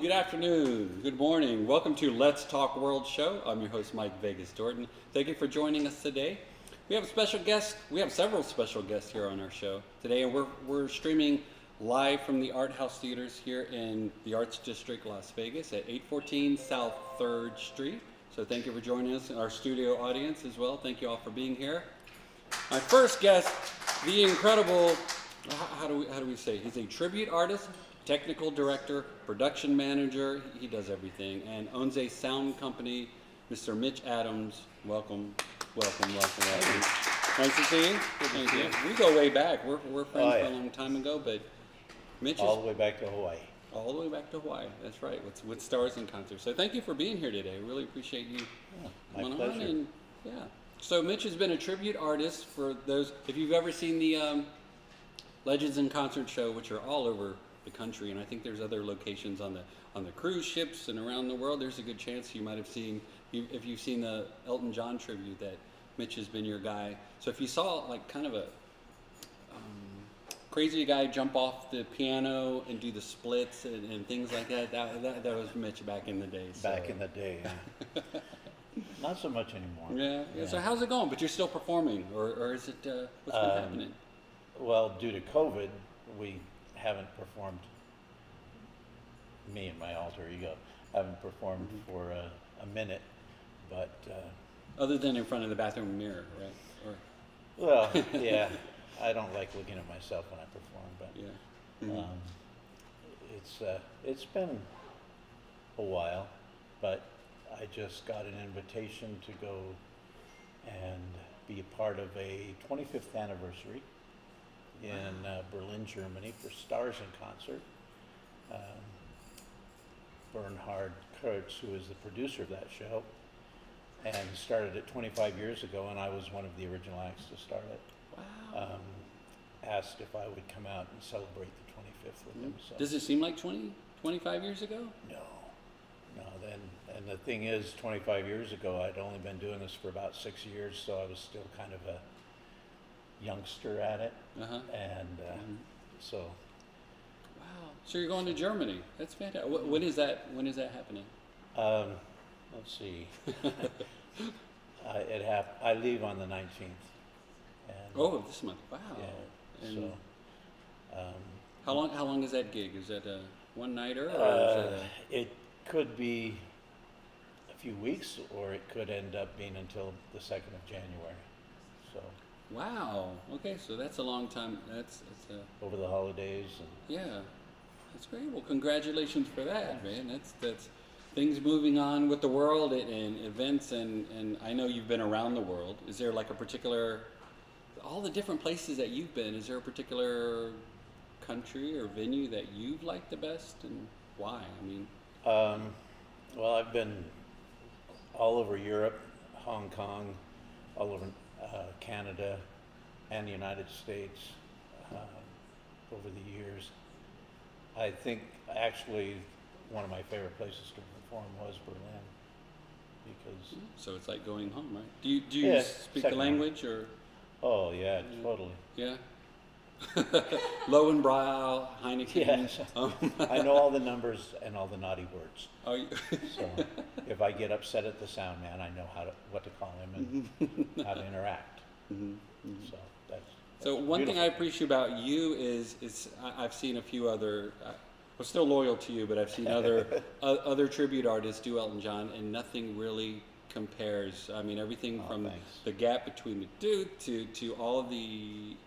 good afternoon, good morning. Welcome to Let's Talk World Show. I'm your host, Mike Vegas Dorton. Thank you for joining us today. We have a special guest. We have several special guests here on our show today, and we're streaming live from the Art House Theaters here in the Arts District, Las Vegas at 814 South 3rd Street. So thank you for joining us, our studio audience as well. Thank you all for being here. My first guest, the incredible, how do we say? He's a tribute artist, technical director, production manager. He does everything and owns a sound company. Mr. Mitch Adams, welcome. Nice to see you. Thank you. We go way back. We're friends for a long time ago, but Mitch all the way back to Hawaii. All the way back to Hawaii. That's right. With Stars and Concerts. So thank you for being here today. Really appreciate you My pleasure. on. And so Mitch has been a tribute artist for those. If you've ever seen the Legends in Concert show, which are all over the country, and I think there's other locations on the cruise ships and around the world. There's a good chance you might have seen, if you've seen the Elton John tribute, that Mitch has been your guy. So if you saw like kind of a crazy guy jump off the piano and do the splits and things like that, that was Mitch back in the day. So. Back in the day, yeah. Not so much anymore. Yeah. So how's it going? But you're still performing, or is it what's been happening? Well, due to COVID, we haven't performed. Me and my alter ego haven't performed for a minute, but Other than in front of the bathroom mirror, right? well, yeah. I don't like looking at myself when I perform, but Yeah. it's been a while, but I just got an invitation to go and be a part of a 25th anniversary in Berlin, Germany for Stars in Concert. Bernhard Kurtz, who is the producer of that show, and started it 25 years ago, and I was one of the original acts to start it. Wow. Asked if I would come out and celebrate the 25th with him. So. Does it seem like 25 years ago? No. And the thing is, 25 years ago, I'd only been doing this for about 6 years, so I was still kind of a youngster at it. And so. Wow. So you're going to Germany? That's fantastic. When is that happening? Let's see. I leave on the 19th. And, this month. Wow. Yeah. And so. How long is that gig? Is that a one nighter? Or it could be a few weeks, or it could end up being until the 2nd of January. So. Wow. Okay, so that's a long time. That's over the holidays. And yeah, that's great. Well, congratulations for that, man. That's things moving on with the world and events, and I know you've been around the world. Is there like a particular, all the different places that you've been, is there a particular country or venue that you've liked the best, and why? I mean, well, I've been all over Europe, Hong Kong, all over Canada, and the United States over the years. I think actually one of my favorite places to perform was Berlin, because. So it's like going home, right? Do you speak the language or? Oh yeah, totally. Yeah. Lowenbrow, Heineken. Yes. I know all the numbers and all the naughty words. Oh, so if I get upset at the sound man, I know what to call him and how to interact. So that's so one beautiful. thing I appreciate about you is I've seen a few other. I'm still loyal to you, but I've seen other tribute artists do Elton John, and nothing really compares. I mean, everything from the gap between the dude to all of the.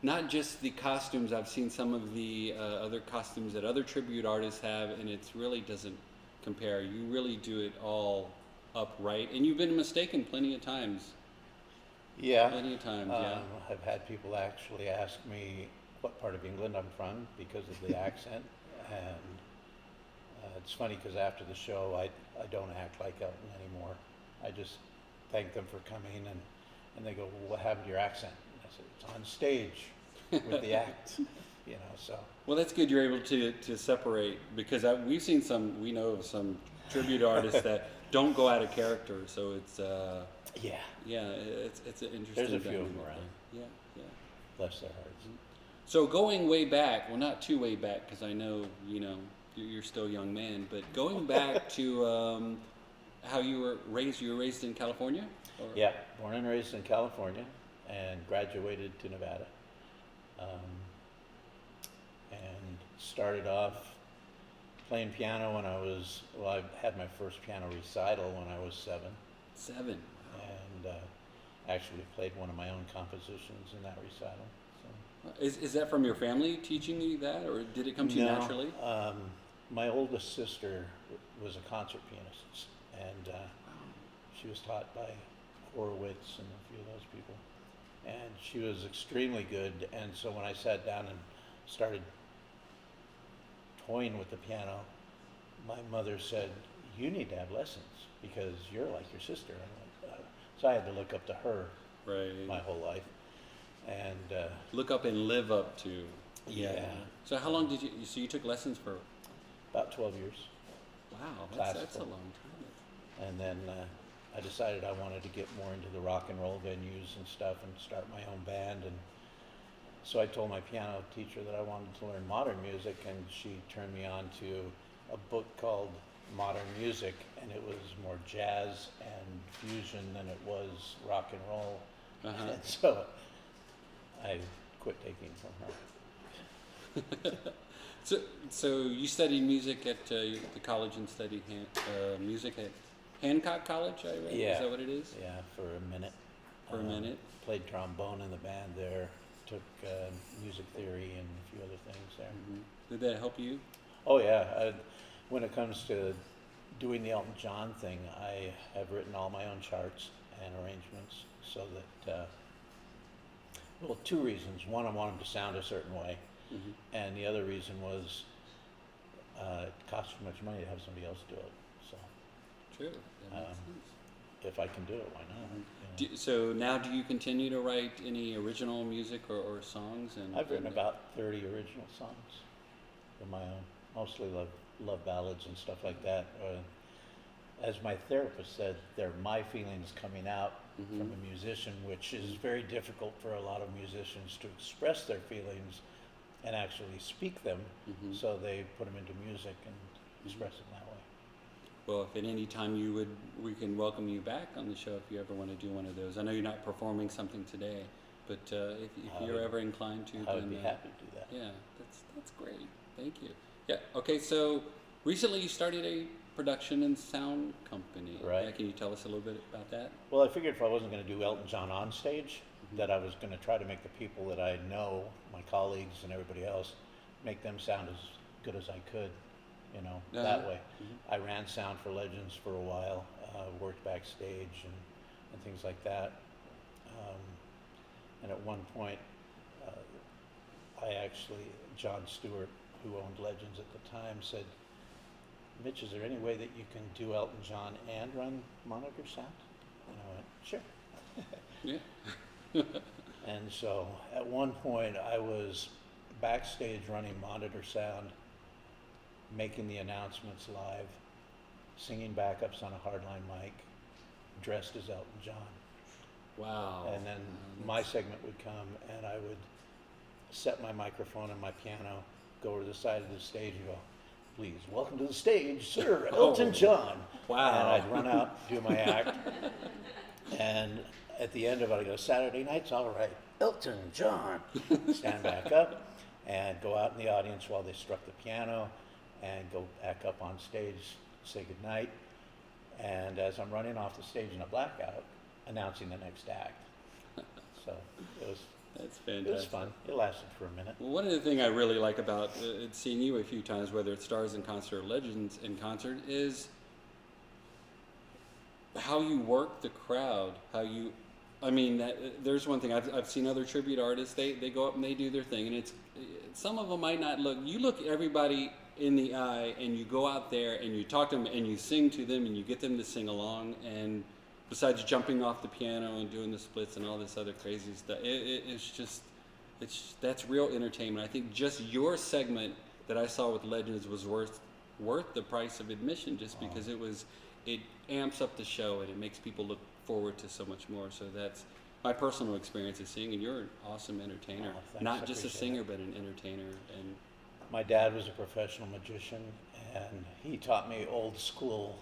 Not just the costumes. I've seen some of the other costumes that other tribute artists have, and it really doesn't compare. You really do it all upright, and you've been mistaken plenty of times. Yeah. Plenty of times, yeah. I've had people actually ask me what part of England I'm from because of the accent, and it's funny because after the show, I don't act like Elton anymore. I just thank them for coming, and they go, well, what happened to your accent? I said, it's on stage with the act, so. Well, that's good you're able to separate, because we know of some tribute artists that don't go out of character, so it's, it's an interesting There's a few of them dynamic around. there. Yeah. Bless their hearts. So going way back, well, not too way back, because I know, you're still a young man. But going back to how you were raised in California? Or? Yeah, born and raised in California and graduated to Nevada. And started off playing piano when I had my first piano recital when I was 7. 7. Wow. And actually played one of my own compositions in that recital. So. Is that from your family teaching you that, or did it come to you naturally? My oldest sister was a concert pianist, and she was taught by Horowitz and a few of those people. And she was extremely good, and so when I sat down and started toying with the piano, my mother said, "You need to have lessons because you're like your sister." So I had to look up to her my whole life. And look up and live up to. Yeah. So how long did you? So you took lessons for? About 12 years. Wow, that's a long time. And then I decided I wanted to get more into the rock and roll venues and stuff and start my own band. And so I told my piano teacher that I wanted to learn modern music, and she turned me on to a book called Modern Music, and it was more jazz and fusion than it was rock and roll. And so I quit taking from her. So you studied music at the college and studied music at Hancock College, I read? Yeah. Is that what it is? Yeah, for a minute. For a minute? Played trombone in the band there, took music theory and a few other things there. Did that help you? Oh yeah, when it comes to doing the Elton John thing, I have written all my own charts and arrangements so that, well, 2 reasons. One, I want them to sound a certain way, and the other reason was it costs too much money to have somebody else do it. So True. That makes sense. if I can do it, why not? You know? So now do you continue to write any original music or songs? I've written about 30 original songs of my own, mostly love ballads and stuff like that. As my therapist said, they're my feelings coming out from a musician, which is very difficult for a lot of musicians to express their feelings and actually speak them, so they put them into music and express them that way. Well, if at any time we can welcome you back on the show if you ever want to do one of those. I know you're not performing something today, but if you're ever inclined to, I would be happy to do that. Yeah, that's great. Thank you. Yeah. Okay. So recently you started a production and sound company. Right. Yeah, can you tell us a little bit about that? Well, I figured if I wasn't going to do Elton John on stage, that I was going to try to make the people that I know, my colleagues and everybody else, make them sound as good as I could, you know, that way. I ran sound for Legends for a while, worked backstage and things like that. And at one point, John Stewart, who owned Legends at the time, said, "Mitch, is there any way that you can do Elton John and run monitor sound?" And I went, "Sure." Yeah. And so at one point I was backstage running monitor sound, making the announcements live, singing backups on a hardline mic, dressed as Elton John. Wow. And then my segment would come and I would set my microphone and my piano, go to the side of the stage and go, "Please, welcome to the stage, Sir Elton John." Wow. And I'd run out, do my act, and at the end of it, I go, "Saturday night's all right, Elton John." Stand back up and go out in the audience while they struck the piano and go back up on stage, say goodnight. And as I'm running off the stage in a blackout, announcing the next act. So That's fantastic. it was fun. It lasted for a minute. Well, one of the things I really like about seeing you a few times, whether it's Stars in Concert or Legends in Concert, is how you work the crowd. There's one thing I've seen other tribute artists. They go up and they do their thing, and some of them might not look. You look everybody in the eye, and you go out there and you talk to them and you sing to them and you get them to sing along. And besides jumping off the piano and doing the splits and all this other crazy stuff, that's real entertainment. I think just your segment that I saw with Legends was worth the price of admission, just because it amps up the show and it makes people look forward to so much more. So that's my personal experience of seeing, and you're an awesome entertainer. Oh, thanks. Not I just a appreciate singer, it. but an entertainer. And My dad was a professional magician, and he taught me old school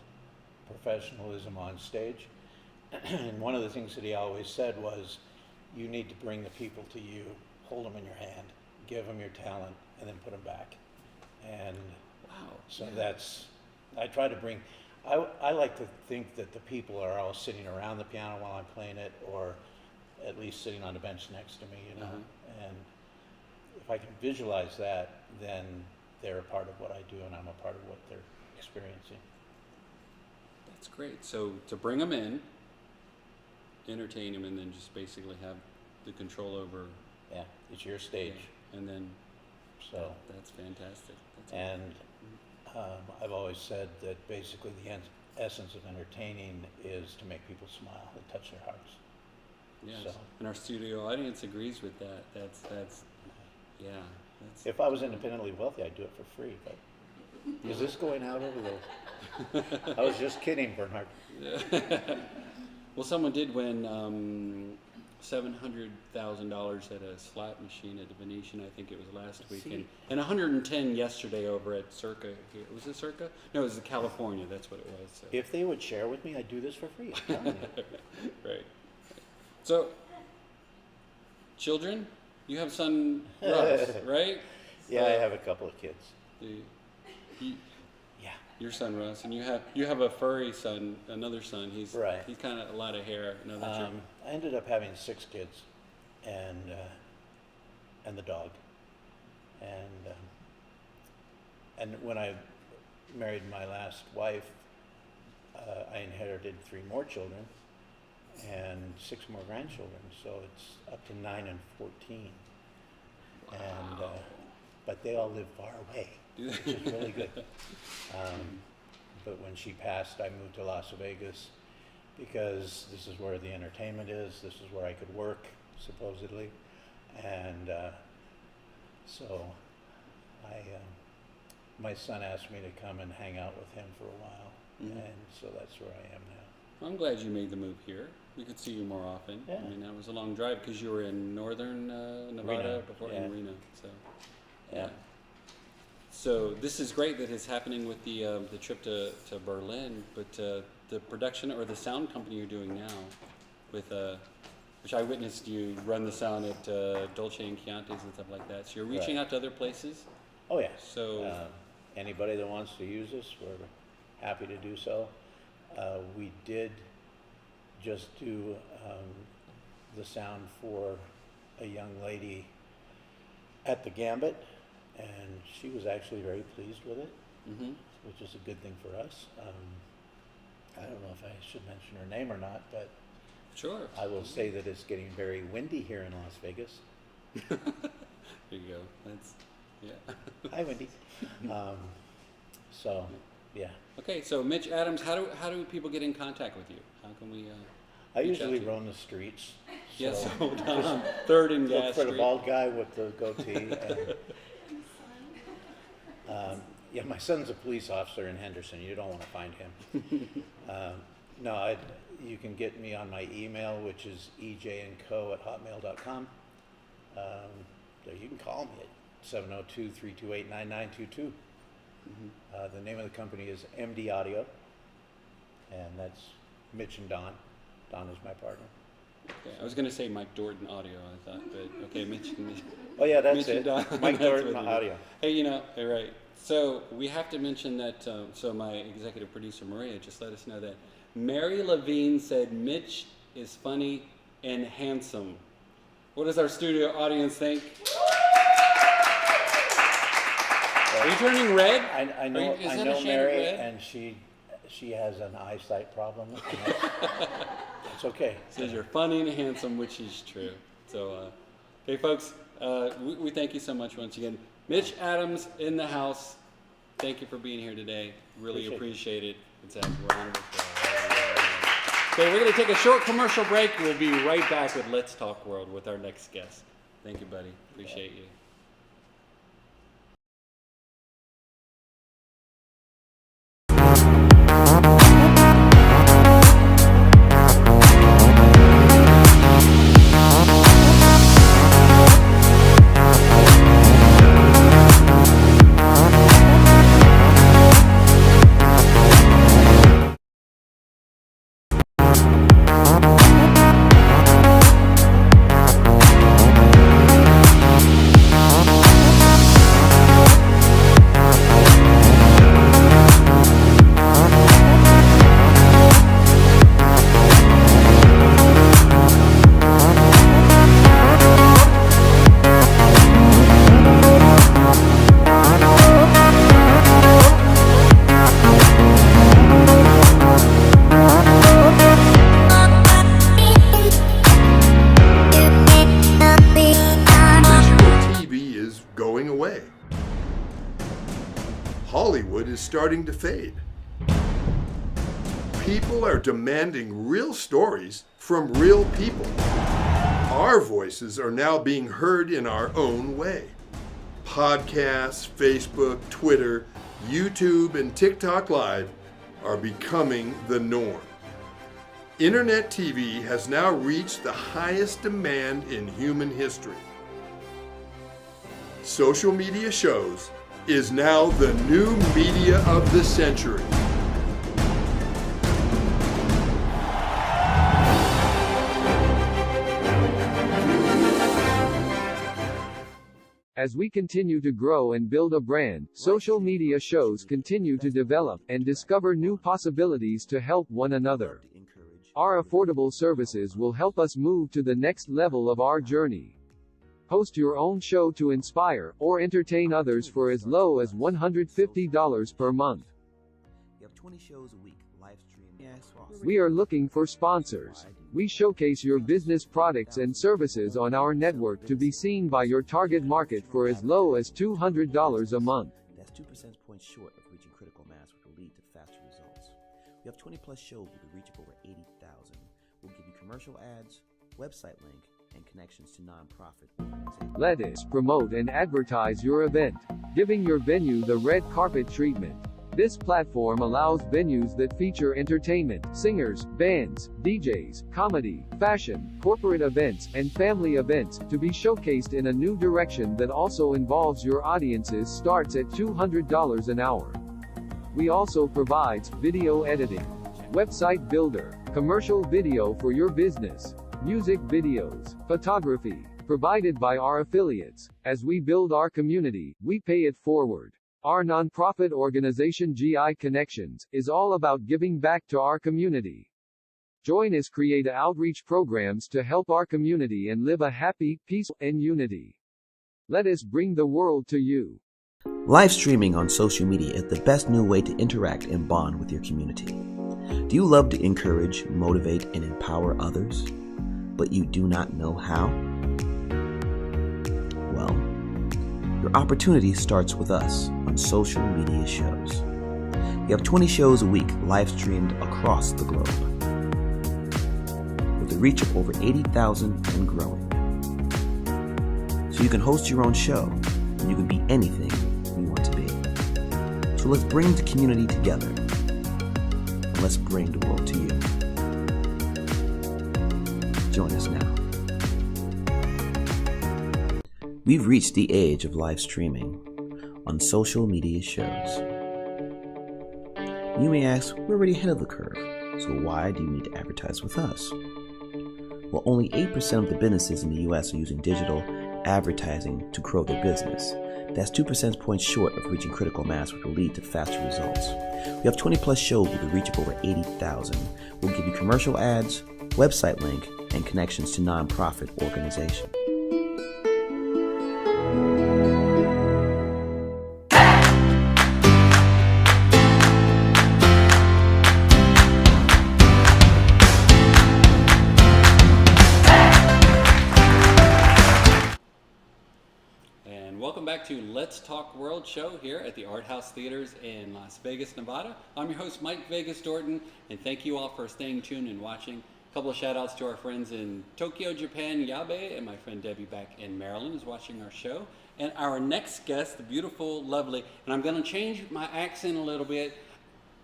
professionalism on stage. And one of the things that he always said was, you need to bring the people to you, hold them in your hand, give them your talent, and then put them back. And Wow. so I try to bring, I like to think that the people are all sitting around the piano while I'm playing it, or at least sitting on a bench next to me, you know. And if I can visualize that, then they're a part of what I do, and I'm a part of what they're experiencing. That's great. So to bring them in, entertain them, and then just basically have the control over. Yeah, it's your stage. Yeah, and then. So. That's fantastic. That's And I've always said that basically the essence of entertaining is to make people smile and touch their hearts. Yes. So. And our studio audience agrees with that. That's. Yeah. That's. If I was independently wealthy, I'd do it for free. But is this going out over there? I was just kidding, Bernhard. Well, someone did win $700,000 at a slot machine at the Venetian. I think it was last week, and 110 yesterday over at Circa. Here. Was it Circa? No, it was California. That's what it was. So. If they would share with me, I'd do this for free. I'm telling you. Right. So, children, you have son Russ, right? Yeah, I have a couple of kids. Yeah. Your son Russ, and you have a furry son, another son. He's Right. He's kind of a lot of hair. Another I ended up having 6 kids, and the dog, and when I married my last wife, I inherited 3 more children and 6 more grandchildren. So it's up to 9 and 14, and but they all live far away, which is really good. But when she passed, I moved to Las Vegas because this is where the entertainment is. This is where I could work, supposedly. And so my son asked me to come and hang out with him for a while. And so that's where I am now. Well, I'm glad you made the move here. We could see you more often. Yeah. I mean, that was a long drive because you were in northern Nevada Reno, before, yeah. in Reno. So, Yeah. So this is great that it's happening with the trip to Berlin, but the production or the sound company you're doing now, with which I witnessed you run the sound at Dolce and Chianti's and stuff like that. So you're reaching out to other places. Oh, yeah. So Anybody that wants to use us, we're happy to do so. We did just do the sound for a young lady at the Gambit, and she was actually very pleased with it, which is a good thing for us. I don't know if I should mention her name or not, but sure. I will say that it's getting very windy here in Las Vegas. There you go. That's Hi, Wendy. So, yeah. Okay, so Mitch Adams, how do people get in contact with you? How can we? I reach out usually to you? roam the streets. Yes, so so down on 3rd and look Gas for the Street. bald guy with the goatee. And, yeah, my son's a police officer in Henderson. You don't want to find him. No, you can get me on my email, which is ejandco@hotmail.com. You can call me at 702-328-9922. The name of the company is MD Audio, and that's Mitch and Don. Don is my partner. Okay, I was going to say Mike Dorton Audio, I thought, but okay, Mitch. Oh yeah, that's Mitch it. and Don. Mike That's Dorton what it is. Audio. Hey, all right. So we have to mention that. So my executive producer Maria just let us know that Mary Levine said Mitch is funny and handsome. What does our studio audience think? Are you turning red? I know, Is I that a know shade of Mary, red? and she has an eyesight problem. And it's okay. Says you're funny and handsome, which is true. So, okay, folks, we thank you so much once again. Mitch Adams in the house. Thank you for being here today. Really appreciate it. It's a round of applause. Okay, we're going to take a short commercial break. We'll be right back with Let's Talk World with our next guest. Thank you, buddy. Appreciate you. is starting to fade. People are demanding real stories from real people. Our voices are now being heard in our own way. Podcasts, Facebook, Twitter, YouTube, and TikTok Live are becoming the norm. Internet TV has now reached the highest demand in human history. Social media shows is now the new media of the century. As we continue to grow and build a brand, social media shows continue to develop and discover new possibilities to help one another. Our affordable services will help us move to the next level of our journey. Host your own show to inspire or entertain others for as low as $150 per month. You have 20 shows a week, live stream. We are looking for sponsors. We showcase your business products and services on our network to be seen by your target market for as low as $200 a month. That's 2 percentage points short of reaching critical mass, which will lead to faster results. We have 20 plus shows with a reach of over 80,000. We'll give you commercial ads, website link, and connections to nonprofit organizations. Let us promote and advertise your event, giving your venue the red carpet treatment. This platform allows venues that feature entertainment, singers, bands, DJs, comedy, fashion, corporate events, and family events to be showcased in a new direction that also involves your audiences starts at $200 an hour. We also provide video editing, website builder, commercial video for your business, music videos, photography, provided by our affiliates. As we build our community, we pay it forward. Our nonprofit organization GI Connections is all about giving back to our community. Join us create outreach programs to help our community and live a happy, peaceful, and unity. Let us bring the world to you. Live streaming on social media is the best new way to interact and bond with your community. Do you love to encourage, motivate, and empower others, but you do not know how? Well, your opportunity starts with us on social media shows. We have 20 shows a week live streamed across the globe, with a reach of over 80,000 and growing. So you can host your own show, and you can be anything you want to be. So let's bring the community together, and let's bring the world to you. Join us now. We've reached the age of live streaming on social media shows. You may ask, we're already ahead of the curve, so why do you need to advertise with us? Well, only 8% of the businesses in the US are using digital advertising to grow their business. That's 2 percentage points short of reaching critical mass, which will lead to faster results. We have 20 plus shows with a reach of over 80,000. We'll give you commercial ads, website link, and connections to nonprofit organizations. Welcome back to Let's Talk World Show here at the Art House Theaters in Las Vegas, Nevada. I'm your host, Mike Vegas Dorton, and thank you all for staying tuned and watching. A couple of shout outs to our friends in Tokyo, Japan, Yabe, and my friend Debbie back in Maryland is watching our show. And our next guest, the beautiful, lovely, and I'm going to change my accent a little bit.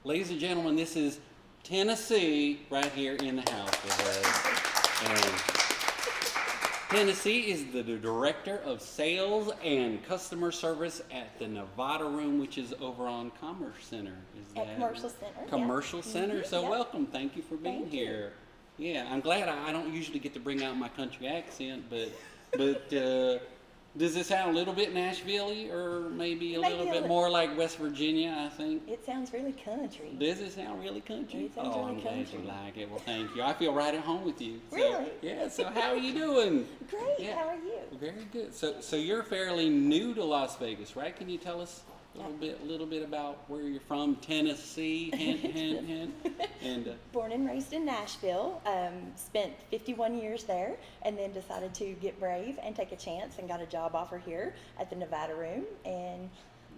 Ladies and gentlemen, this is Tennessee right here in the house with us. And Tennessee is the Director of Sales and Customer Service at the Nevada Room, which is over on Commerce Center. Is that Commercial Center. Commercial yeah. Center. Mm-hmm. So yep. welcome. Thank you for being here. Yeah, I'm glad I don't usually get to bring out my country accent, but does it sound a little bit Nashville-y or maybe a little bit more like West Virginia, I think? It sounds really country. Does it sound really country? It sounds oh, really I'm glad country. you like it. Well, thank you. I feel right at home with you. So, Really? Yeah, so how are you doing? Great, Yeah. how are you? Very good. So you're fairly new to Las Vegas, right? Can you tell us a little bit about where you're from? Tennessee, hint, hint, hint. And Born and raised in Nashville, spent 51 years there, and then decided to get brave and take a chance and got a job offer here at the Nevada Room, and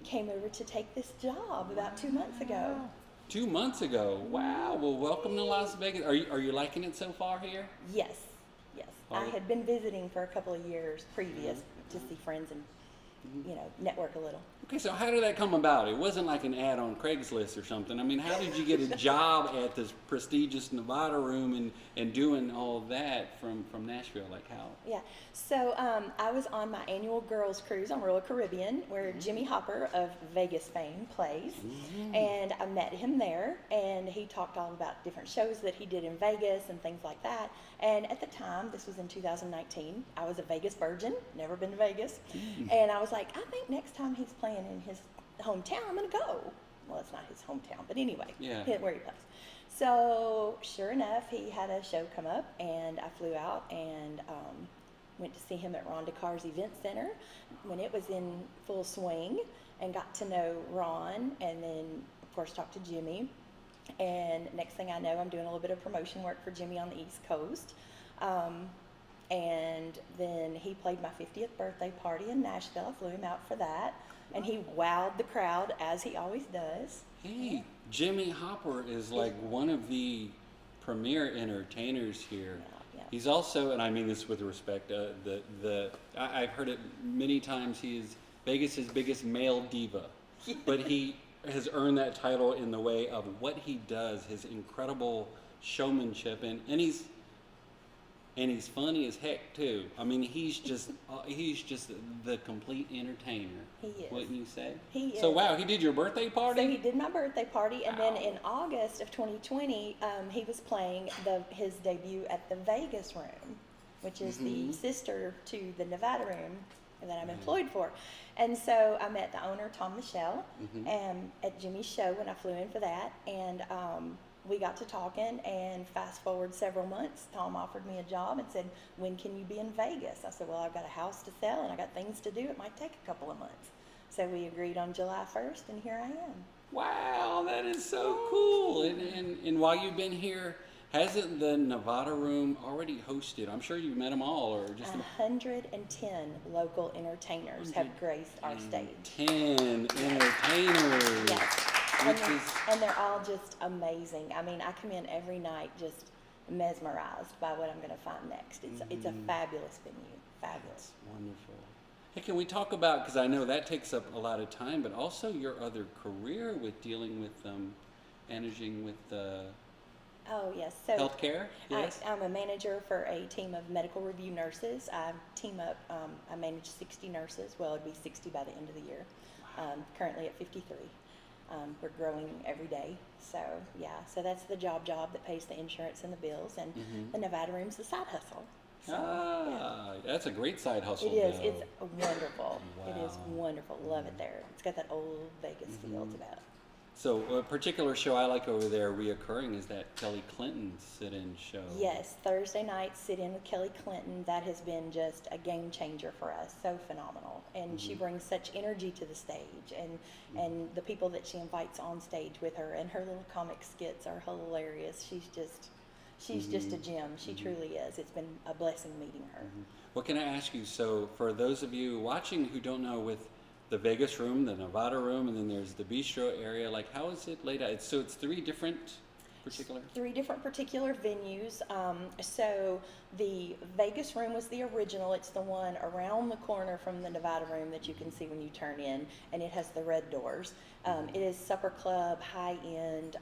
came over to take this job about 2 months ago. 2 months ago. Wow. Well, welcome to Las Vegas. Are you liking it so far here? Yes, yes. I Oh. had been visiting for a couple of years previous to see friends and, network a little. Okay, so how did that come about? It wasn't like an ad on Craigslist or something. I mean, how did you get a job at this prestigious Nevada room and doing all that from Nashville? Like how? Yeah. So I was on my annual girls cruise on Royal Caribbean, where Jimmy Hopper of Vegas fame plays, and I met him there, and he talked all about different shows that he did in Vegas and things like that. And at the time, this was in 2019, I was a Vegas virgin, never been to Vegas, and I was like, I think next time he's playing in his hometown, I'm gonna go. Well, it's not his hometown, but anyway, where he plays. So sure enough, he had a show come up, and I flew out and went to see him at Ron DeCar's Event Center when it was in full swing, and got to know Ron, and then of course talked to Jimmy. And next thing I know, I'm doing a little bit of promotion work for Jimmy on the East Coast. And then he played my 50th birthday party in Nashville. I flew him out for that, and he wowed the crowd as he always does. Hey, Jimmy Hopper is like one of the premier entertainers here. Yeah. He's also, and I mean this with respect, I've heard it many times, he is Vegas's biggest male diva, but he has earned that title in the way of what he does, his incredible showmanship, and he's funny as heck too. I mean, he's just the complete entertainer. He is. Wouldn't you say? He is. So wow, he did your birthday party? So he did my birthday party, and Wow. then in August of 2020, he was playing his debut at the Vegas Room, which is the sister to the Nevada Room that I'm employed for. And so I met the owner, Tom Michelle, at Jimmy's show when I flew in for that, and we got to talking, and fast forward several months, Tom offered me a job and said, when can you be in Vegas? I said, well, I've got a house to sell and I got things to do. It might take a couple of months. So we agreed on July 1st, and here I am. Wow, that is so cool. And while you've been here, hasn't the Nevada Room already hosted? I'm sure you've met them all, or just 110 local entertainers have graced our stage. 10 entertainers. Yes. Which is And they're all just amazing. I mean, I come in every night just mesmerized by what I'm going to find next. It's a fabulous venue. Fabulous. wonderful. Hey, can we talk about, because I know that takes up a lot of time, but also your other career with dealing with managing with Oh, yes. So healthcare? Yes. I'm a manager for a team of medical review nurses. I team up, I manage 60 nurses. Well, it'd be 60 by the end of the year. Currently at 53. We're growing every day. So, yeah. So that's the job that pays the insurance and the bills. And the Nevada Room's the side hustle. So, yeah. That's a great side hustle. It is. though. It's wonderful. It is Wow. wonderful. Love it there. It's got that old Vegas feel to it. So a particular show I like over there reoccurring is that Kelly Clinton sit-in show. Yes, Thursday night sit-in with Kelly Clinton. That has been just a game changer for us. So phenomenal, and she brings such energy to the stage, and the people that she invites on stage with her, and her little comic skits are hilarious. She's just a gem. She truly is. It's been a blessing meeting her. What can I ask you? So for those of you watching who don't know, with the Vegas Room, the Nevada Room, and then there's the bistro area, like how is it laid out? So it's three different particular? Three different particular venues. So the Vegas Room was the original. It's the one around the corner from the Nevada Room that you can see when you turn in, and it has the red doors. It is supper club, high-end,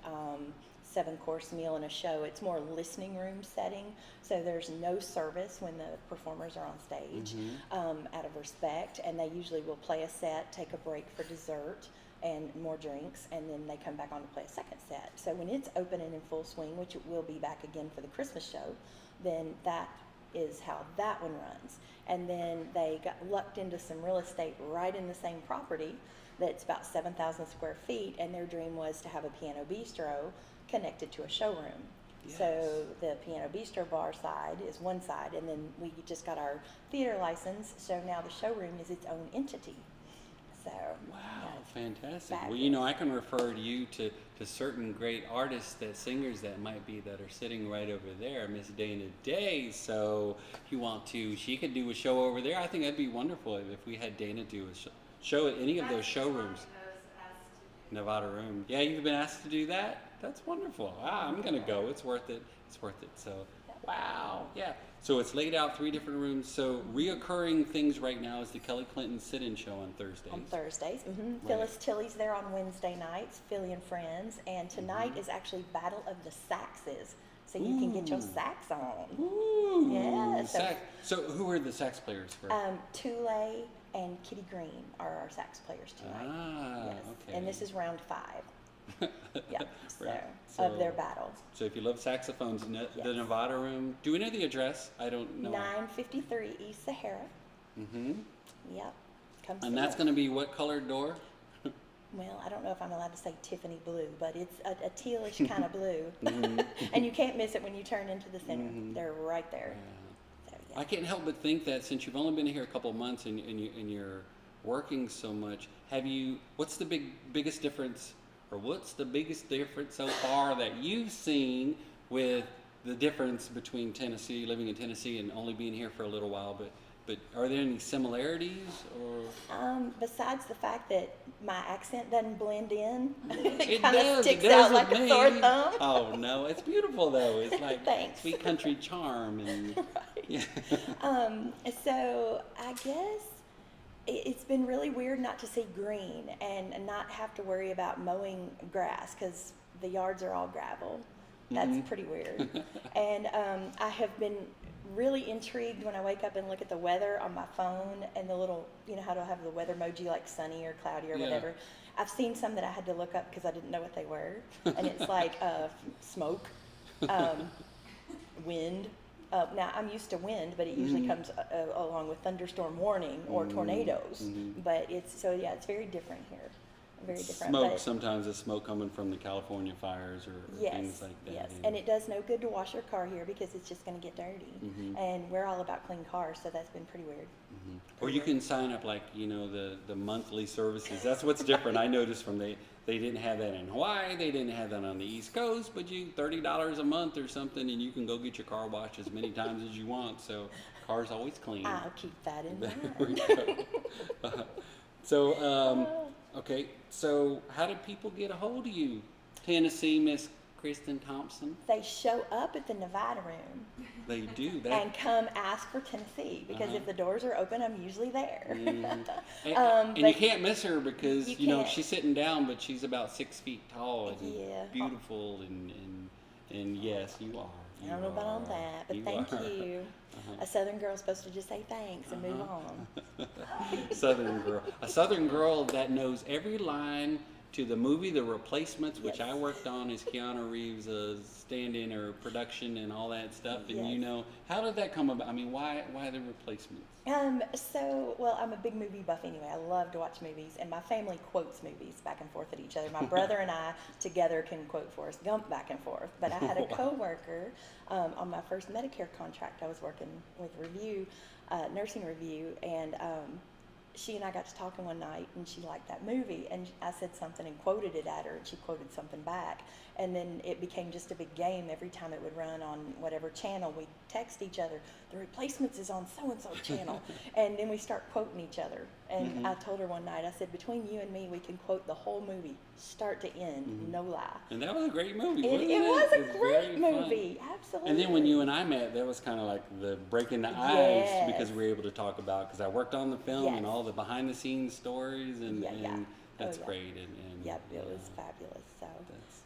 7-course meal and a show. It's more listening room setting, so there's no service when the performers are on stage, out of respect, and they usually will play a set, take a break for dessert and more drinks, and then they come back on to play a second set. So when it's open and in full swing, which it will be back again for the Christmas show, then that is how that one runs. And then they got lucked into some real estate right in the same property that's about 7,000 square feet, and their dream was to have a piano bistro connected to a showroom. Yes. So the piano bistro bar side is one side, and then we just got our theater license, so now the showroom is its own entity. So Wow, yeah, it's fantastic. Well, fabulous. I can refer to you to certain great artists, singers that might be that are sitting right over there, Miss Dana Day. So if you want to, she could do a show over there. I think that'd be wonderful if we had Dana do a show at any of those showrooms. Nevada room. Yeah, you've been asked to do that? That's wonderful. Wow, I'm gonna go. It's worth it. It's worth it. So, wow. Yeah. So it's laid out 3 different rooms. So reoccurring things right now is the Kelly Clinton sit-in show on Thursdays. On Thursdays. Mm-hmm. Right. Phyllis Tilley's there on Wednesday nights, Philly and Friends. And tonight is actually Battle of the Saxes. So you can get your sax on. Ooh. Yeah. So who are the sax players for? Thule and Kitty Green are our sax players tonight. Ah, yes. okay. And this is round 5. Yeah. Right. Of their battle. So if you love saxophones, the Yes. Nevada room. Do we know the address? I don't know. 953 East Sahara. Mm-hmm. Yep. Come see And that's us. going to be what colored door? Well, I don't know if I'm allowed to say Tiffany blue, but it's a tealish kind of blue. Mm-hmm. And you can't miss it when you turn into the center. They're right there. So, yeah. I can't help but think that since you've only been here a couple of months and you're working so much, what's the biggest difference, or what's the biggest difference so far that you've seen with the difference between living in Tennessee and only being here for a little while, but are there any similarities or? Besides the fact that my accent doesn't blend in, it It kind does, of sticks it does out like with a me. sore thumb. Oh no, it's beautiful though. It's like Thanks. sweet country charm and yeah. So I guess it's been really weird not to see green and not have to worry about mowing grass because the yards are all gravel. That's pretty weird. And I have been really intrigued when I wake up and look at the weather on my phone and the little, how do I have the weather emoji like sunny or cloudy or whatever. I've seen some that I had to look up because I didn't know what they were. And it's like smoke, wind. Now, I'm used to wind, but it usually comes along with thunderstorm warning or tornadoes. But it's very different here. Very different. Smoke, but sometimes it's smoke coming from the California fires or things like that. Yes, yeah. and it does no good to wash your car here because it's just going to get dirty. And we're all about clean cars, so that's been pretty weird. Or you can sign up like, the monthly services. That's what's different. I noticed they didn't have that in Hawaii. They didn't have that on the East Coast, but you $30 a month or something, and you can go get your car washed as many times as you want. So car's always clean. I'll keep that in There we mind. go. So, okay. So how did people get a hold of you? Tennessee, Miss Kristen Thompson. They show up at the Nevada room They do that. and come ask for Tennessee because if the doors are open, I'm usually there. And But you can't miss her because you can't. she's sitting down, but she's about 6 feet tall and Yeah. beautiful, and yes, you are. I don't know about all that, but You thank are. you. A Southern girl's supposed to just say thanks and move on. A Southern girl that knows every line to the movie The Replacements, which Yes. I worked on as Keanu Reeves' stand-in or production and all that stuff. And Yes. how did that come about? I mean, why The Replacements? Well, I'm a big movie buff anyway. I love to watch movies, and my family quotes movies back and forth at each other. My brother and I together can quote Forrest Gump back and forth. But I had a coworker on my first Medicare contract. I was working with nursing review, and she and I got to talking one night, and she liked that movie, and I said something and quoted it at her, and she quoted something back, and then it became just a big game. Every time it would run on whatever channel, we'd text each other, The Replacements is on so-and-so channel, and then we start quoting each other, and I told her one night, I said, between you and me, we can quote the whole movie, start to end, no lie. And that was a great movie, It wasn't it? was a very great fun. movie, absolutely. And then when you and I met, that was kind of like the breaking the ice Yes. because we were able to talk about, because I worked on the film and Yes. all the behind the scenes stories, and that's Oh, yeah. great. And Yep, it was fabulous. So, that's-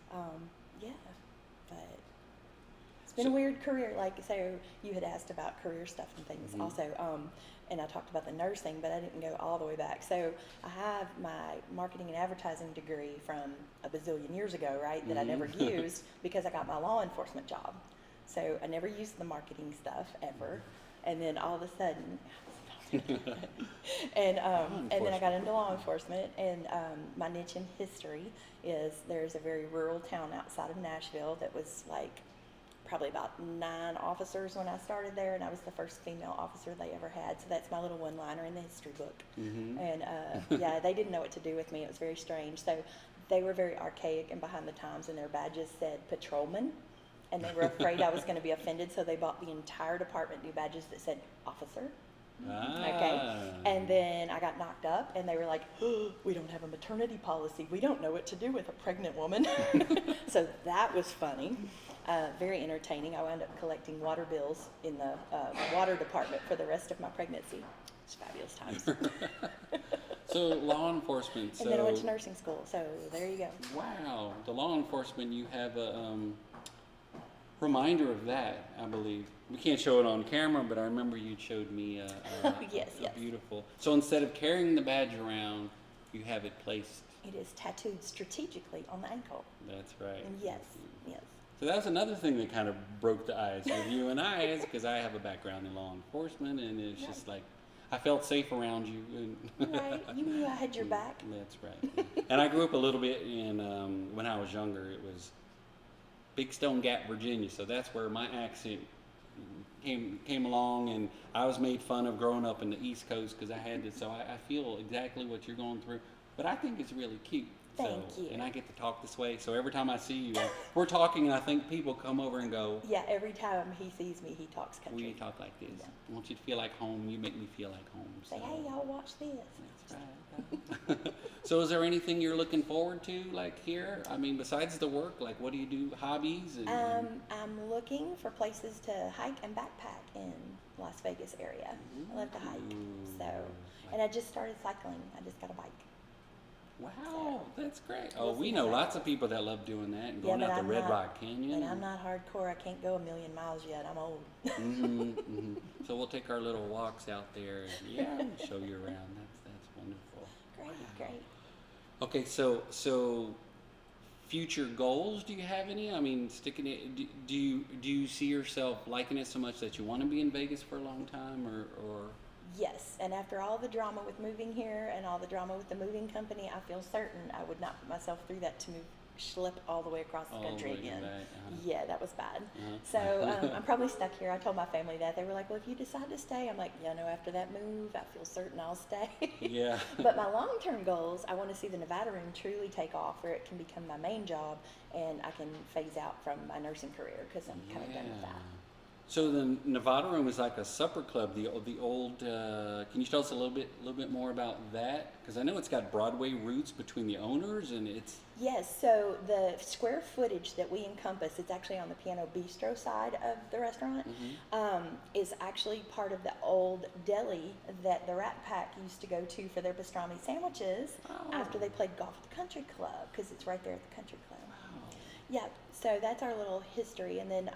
yeah, but it's been a weird career. Like, so you had asked about career stuff and things also, and I talked about the nursing, but I didn't go all the way back. So I have my marketing and advertising degree from a bazillion years ago, right, that I never used because I got my law enforcement job. So I never used the marketing stuff ever, and then all of a sudden, and then I got into law enforcement, and my niche in history is there's a very rural town outside of Nashville that was like probably about 9 officers when I started there, and I was the first female officer they ever had. So that's my little one-liner in the history book. And they didn't know what to do with me. It was very strange. So they were very archaic and behind the times, and their badges said patrolman. And they were afraid I was going to be offended, so they bought the entire department new badges that said officer. Okay. And then I got knocked up, and they were like, oh, we don't have a maternity policy. We don't know what to do with a pregnant woman. So that was funny. Very entertaining. I wound up collecting water bills in the water department for the rest of my pregnancy. It's fabulous times. So law enforcement. And then I went to nursing school, so there you go. Wow, the law enforcement, you have a reminder of that, I believe. We can't show it on camera, but I remember you showed me Yes. beautiful. So instead of carrying the badge around, you have it placed. It is tattooed strategically on the ankle. That's right. Yes. So that was another thing that kind of broke the ice with you and I, is because I have a background in law enforcement, and it's just like, I felt safe around you. And Right. You knew I had your back. That's right. And I grew up a little bit in, when I was younger, it was Big Stone Gap, Virginia. So that's where my accent came along, and I was made fun of growing up in the East Coast because I had to. So I feel exactly what you're going through, but I think it's really cute. Thank you. And I get to talk this way. So every time I see you, we're talking, and I think people come over and go, Yeah, every time he sees me, he talks country. we talk like this. Yeah. I want you to feel like home. You make me feel like home. Say, hey, y'all watch this. That's right. So is there anything you're looking forward to, like here? I mean, besides the work, like what do you do, hobbies? And I'm looking for places to hike and backpack in Las Vegas area. I love to hike. So, and I just started cycling. I just got a bike. Wow, that's great. We'll We see know how that lots of goes. people that love doing that and Yeah, going but out to I'm Red not- Rock Canyon. And I'm not hardcore. I can't go 1,000,000 miles yet. I'm old. So we'll take our little walks out there and we'll show you around. That's wonderful. Great. Okay, so future goals, do you have any? I mean, sticking it, do you see yourself liking it so much that you want to be in Vegas for a long time, or Yes, and after all the drama with moving here and all the drama with the moving company, I feel certain I would not put myself through that to schlep all the way across the All the country way again. back, uh-huh. Yeah, that was bad. Uh-huh. So I'm probably stuck here. I told my family that. They were like, well, if you decide to stay, I'm like, yeah, no, after that move, I feel certain I'll stay. Yeah. But my long-term goals, I want to see the Nevada room truly take off where it can become my main job and I can phase out from my nursing career because I'm kind of done with that. So the Nevada Room is like a supper club. The old. Can you tell us a little bit more about that? Because I know it's got Broadway roots between the owners, and it's. Yes, so the square footage that we encompass, it's actually on the Piano Bistro side of the restaurant, is actually part of the old deli that the Rat Pack used to go to for their pastrami sandwiches after they played golf at the country club, because it's right there at the country club. Wow. Yeah, so that's our little history. And then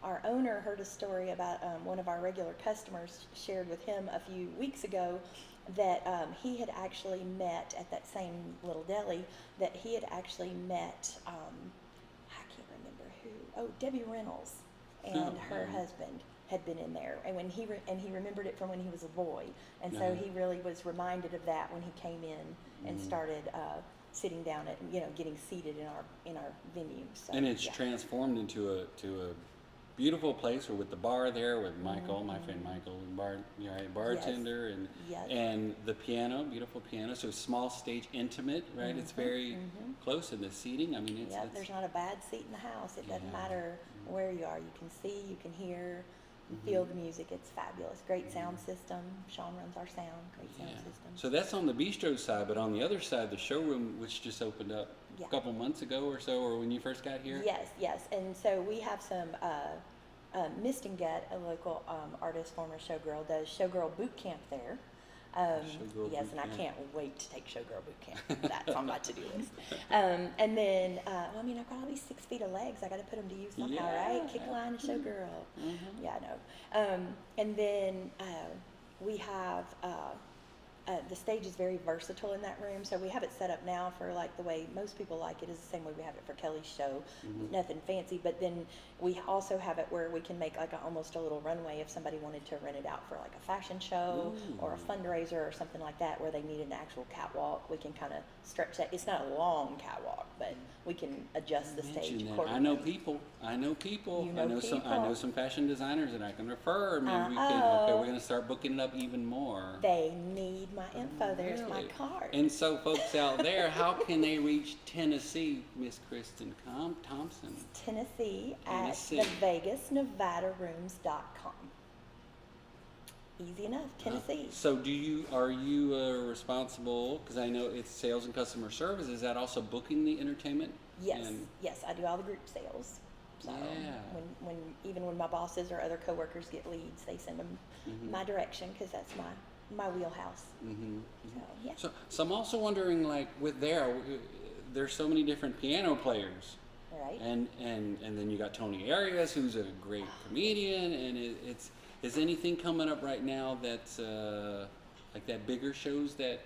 our owner heard a story about one of our regular customers shared with him a few weeks ago that he had actually met at that same little deli, that he had actually met, I can't remember who, Debbie Reynolds and her husband had been in there. And when he remembered it from when he was a boy. And so he really was reminded of that when he came in and started sitting down at, getting seated in our venue. So, And it's transformed into a beautiful place with the bar there with Michael, my friend Michael, bartender, and the piano, beautiful piano. So small stage, intimate, right? It's very close in the seating. I mean, it's there's not a bad seat in the house. It doesn't matter where you are. You can see, you can hear, you feel the music. It's fabulous. Great sound system. Sean runs our sound. Great sound system. So that's on the bistro side, but on the other side, the showroom, which just opened up a couple months ago or so, or when you first got here. Yes. And so we have some. Miss Get, a local artist, former showgirl, does showgirl boot camp there. Yes, and I can't wait to take showgirl boot camp. That's on my to-do list. And then, I've got all these 6 feet of legs. I got to put them to use somehow, right? Kick line and showgirl. Yeah, I know. And then we have. The stage is very versatile in that room, so we have it set up now for like the way most people like it is the same way we have it for Kelly's show. Nothing fancy, but then we also have it where we can make like almost a little runway if somebody wanted to rent it out for like a fashion show or a fundraiser or something like that where they need an actual catwalk. We can kind of stretch that. It's not a long catwalk, but we can adjust the stage accordingly. I know people. I know some fashion designers that I can refer. Maybe we can. Okay, we're going to start booking it up even more. They need my info. There's my card. And so, folks out there, how can they reach Tennessee, Miss Kristen Thompson? Tennessee at thevegasnevadarooms.com. Easy enough, Tennessee. So are you responsible, because I know it's sales and customer service, is that also booking the entertainment? Yes, And- yes, I do all the group sales. So Yeah. even when my bosses or other coworkers get leads, they send them my direction because that's my wheelhouse. So yeah. So I'm also wondering, like, with there's so many different piano players. Right. And then you got Tony Arias, who's a great comedian, and is anything coming up right now that's like that bigger shows that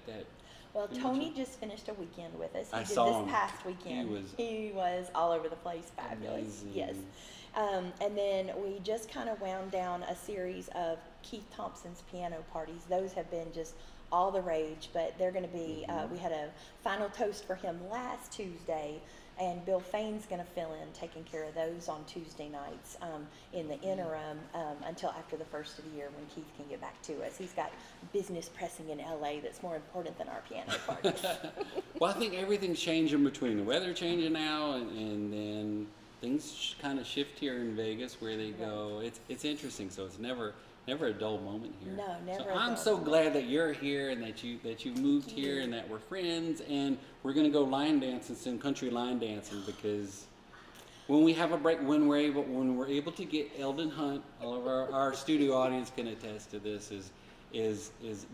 Well, you Tony mentioned? just finished a weekend with us. He I did saw this him. past weekend. He was all over the place, fabulous. Amazing. Yes. And then we just kind of wound down a series of Keith Thompson's piano parties. Those have been just all the rage, but they're going to be, we had a final toast for him last Tuesday, and Bill Fain's going to fill in, taking care of those on Tuesday nights in the interim until after the first of the year when Keith can get back to us. He's got business pressing in LA that's more important than our piano parties. Well, I think everything's changing between the weather changing now and then things kind of shift here in Vegas where they go. It's interesting, so it's never a dull moment here. No, never So a I'm dull so moment. glad that you're here and that you moved here and that we're friends, and we're gonna go line dancing soon, country line dancing, because when we have a break, when we're able to get Eldon Hunt, all of our studio audience can attest to this, is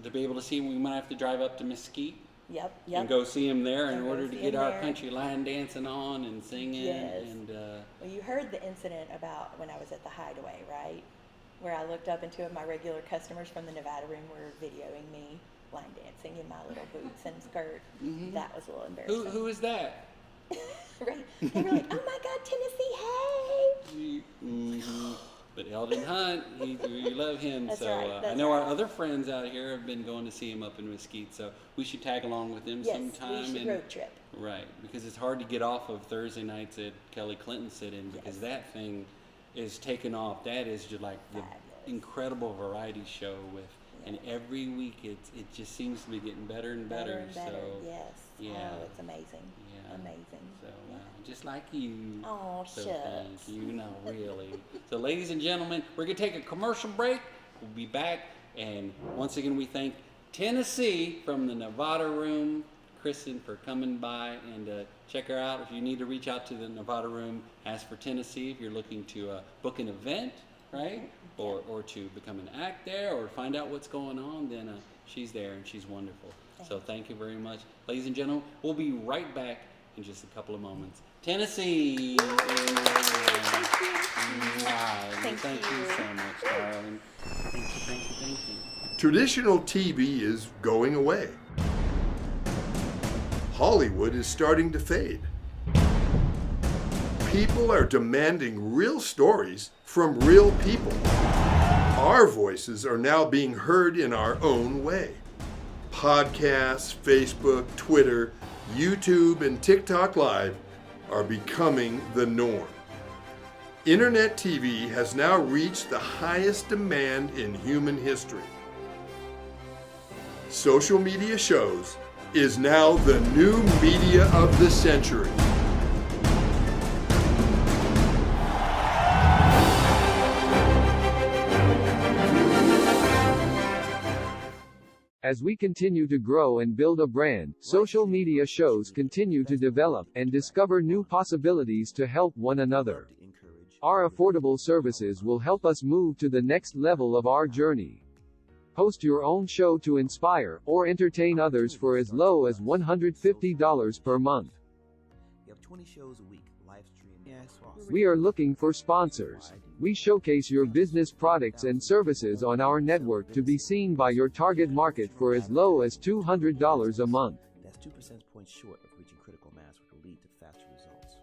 to be able to see him. We might have to drive up to Mesquite. Yep. And go see him there in And go order to see get him our there. country line dancing on and singing. Yes. And Well, you heard the incident about when I was at the Hideaway, right? Where I looked up and two of my regular customers from the Nevada room were videoing me line dancing in my little boots and skirt. That was a little embarrassing. who is that? Right? They were like, "Oh my God, Tennessee, hey!" But Eldon Hunt, we love him. That's so right, I that's know our right. other friends out here have been going to see him up in Mesquite, so we should tag along with them Yes, sometime. we should and, road trip. Right, because it's hard to get off of Thursday nights at Kelly Clinton sit-in because Yes. that thing is taken off. That is just like the Fabulous. incredible variety show and every week it just seems to be getting better and better. and better. So Yes. yeah. Oh, it's amazing. Yeah. Amazing. So just like you. Oh, So shucks. thank you. No, really. So, ladies and gentlemen, we're going to take a commercial break. We'll be back. And once again, we thank Tennessee from the Nevada Room, Kristen, for coming by. And check her out. If you need to reach out to the Nevada Room, ask for Tennessee if you're looking to book an event, right? Or to become an act there or find out what's going on, then she's there and she's wonderful. So thank you very much. Ladies and gentlemen, we'll be right back in just a couple of moments. Tennessee. Thank you so much, darling. Thank you. Traditional TV is going away. Hollywood is starting to fade. People are demanding real stories from real people. Our voices are now being heard in our own way. Podcasts, Facebook, Twitter, YouTube, and TikTok Live are becoming the norm. Internet TV has now reached the highest demand in human history. Social media shows is now the new media of the century. As we continue to grow and build a brand, social media shows continue to develop and discover new possibilities to help one another. Our affordable services will help us move to the next level of our journey. Host your own show to inspire or entertain others for as low as $150 per month. You have 20 shows a week, live stream. We are looking for sponsors. We showcase your business products and services on our network to be seen by your target market for as low as $200 a month. That's 2 percentage points short of reaching critical mass, which will lead to faster results.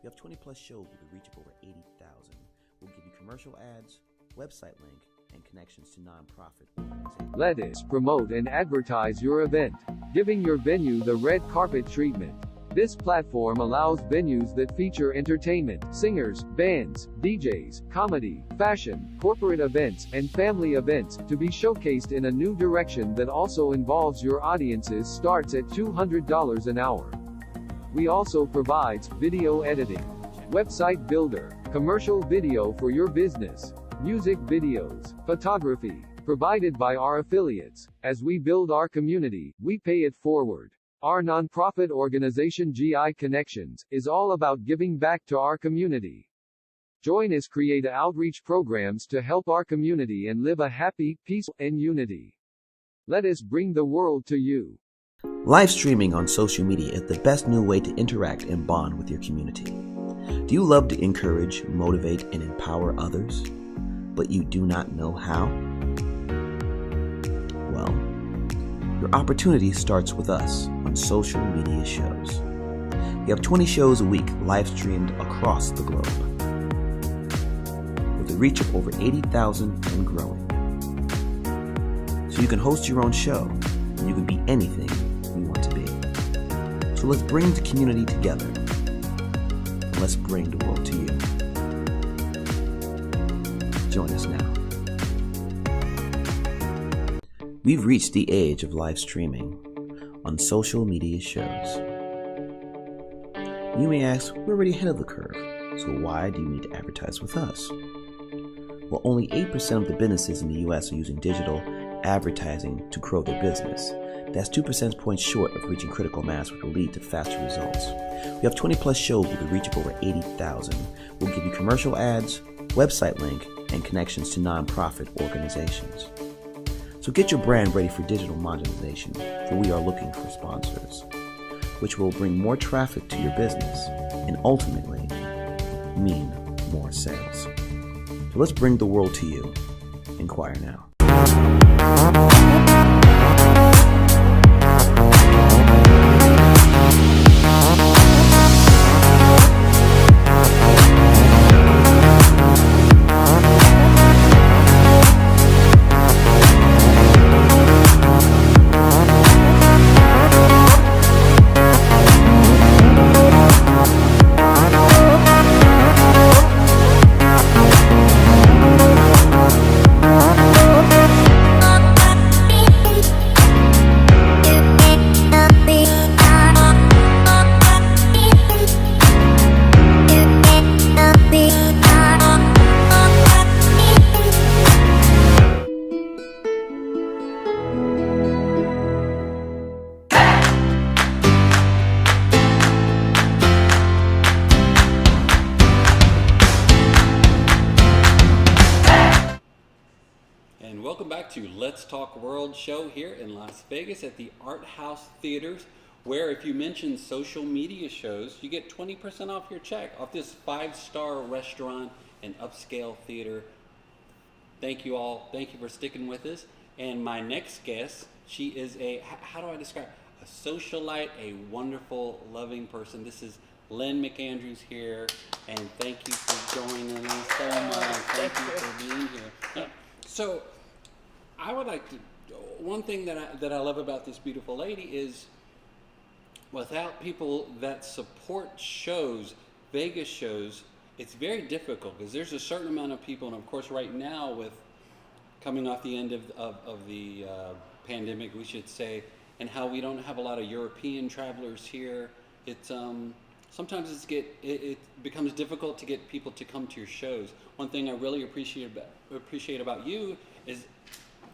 We have 20 plus shows with a reach of over 80,000. We'll give you commercial ads, website link, and connections to nonprofit organizations. Let us promote and advertise your event, giving your venue the red carpet treatment. This platform allows venues that feature entertainment, singers, bands, DJs, comedy, fashion, corporate events, and family events to be showcased in a new direction that also involves your audiences starts at $200 an hour. We also provides video editing, website builder, commercial video for your business, music videos, photography, provided by our affiliates. As we build our community, we pay it forward. Our nonprofit organization GI Connections is all about giving back to our community. Join us create outreach programs to help our community and live a happy, peaceful, and unity. Let us bring the world to you. Live streaming on social media is the best new way to interact and bond with your community. Do you love to encourage, motivate, and empower others, but you do not know how? Well, your opportunity starts with us on social media shows. We have 20 shows a week live streamed across the globe, with a reach of over 80,000 and growing. So you can host your own show, and you can be anything you want to be. So let's bring the community together, and let's bring the world to you. Join us now. We've reached the age of live streaming on social media shows. You may ask, we're already ahead of the curve, so why do you need to advertise with us? Well, only 8% of the businesses in the US are using digital advertising to grow their business. That's 2 percentage points short of reaching critical mass, which will lead to faster results. We have 20 plus shows with a reach of over 80,000. We'll give you commercial ads, website link, and connections to nonprofit organizations. So get your brand ready for digital monetization, for we are looking for sponsors, which will bring more traffic to your business and ultimately mean more sales. So let's bring the world to you. Inquire now. And welcome back to Let's Talk World show here in Las Vegas at the Art House Theaters, where if you mention social media shows, you get 20% off your check off this 5-star restaurant and upscale theater. Thank you all. Thank you for sticking with us. And my next guest, she is how do I describe, a socialite, a wonderful, loving person. This is Lynn Mcandrews here, and thank you for joining us so much. Thank you for being here. Yeah. So, I would like to. One thing that I love about this beautiful lady is, without people that support shows, Vegas shows, it's very difficult because there's a certain amount of people, and of course, right now with coming off the end of the pandemic, we should say, and how we don't have a lot of European travelers here. It's sometimes it becomes difficult to get people to come to your shows. One thing I really appreciate about you is,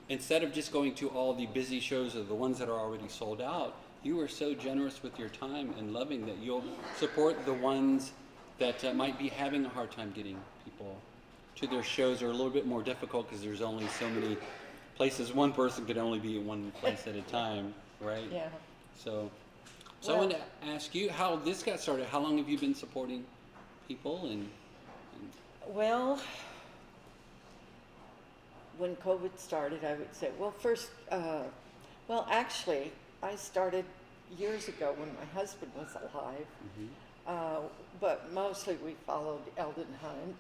instead of just going to all the busy shows or the ones that are already sold out, you are so generous with your time and loving that you'll support the ones that might be having a hard time getting people to their shows, or a little bit more difficult because there's only so many places. One person could only be in one place at a time, right? Yeah. So I want to ask you how this got started. How long have you been supporting people? Well, when COVID started, I would say, first, actually, I started years ago when my husband was alive, but mostly we followed Elton Hunt.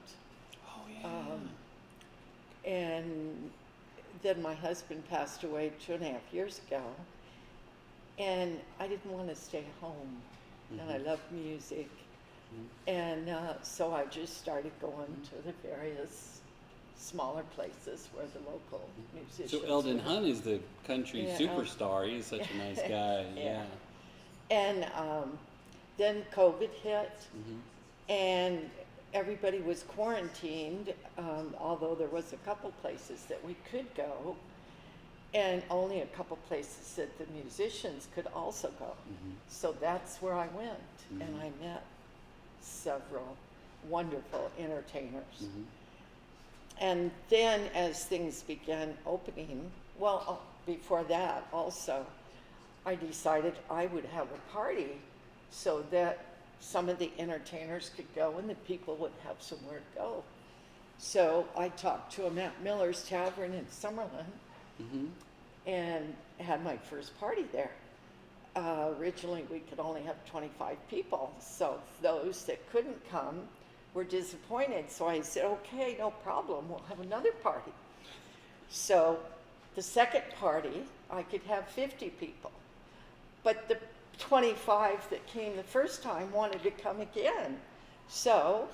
Oh, yeah. And then my husband passed away 2.5 years ago, and I didn't want to stay home, and I love music, and so I just started going to the various smaller places where the local musicians. So Elton Hunt is the country superstar. He's such a nice guy. Yeah. And then COVID hit, and everybody was quarantined, although there was a couple places that we could go, and only a couple places that the musicians could also go. So that's where I went, and I met several wonderful entertainers. And then as things began opening, well, before that also, I decided I would have a party so that some of the entertainers could go and the people would have somewhere to go. So I talked to him at Miller's Tavern in Summerlin and had my first party there. Originally, we could only have 25 people, so those that couldn't come were disappointed. So I said, okay, no problem, we'll have another party. So the second party, I could have 50 people. But the 25 that came the first time wanted to come again. So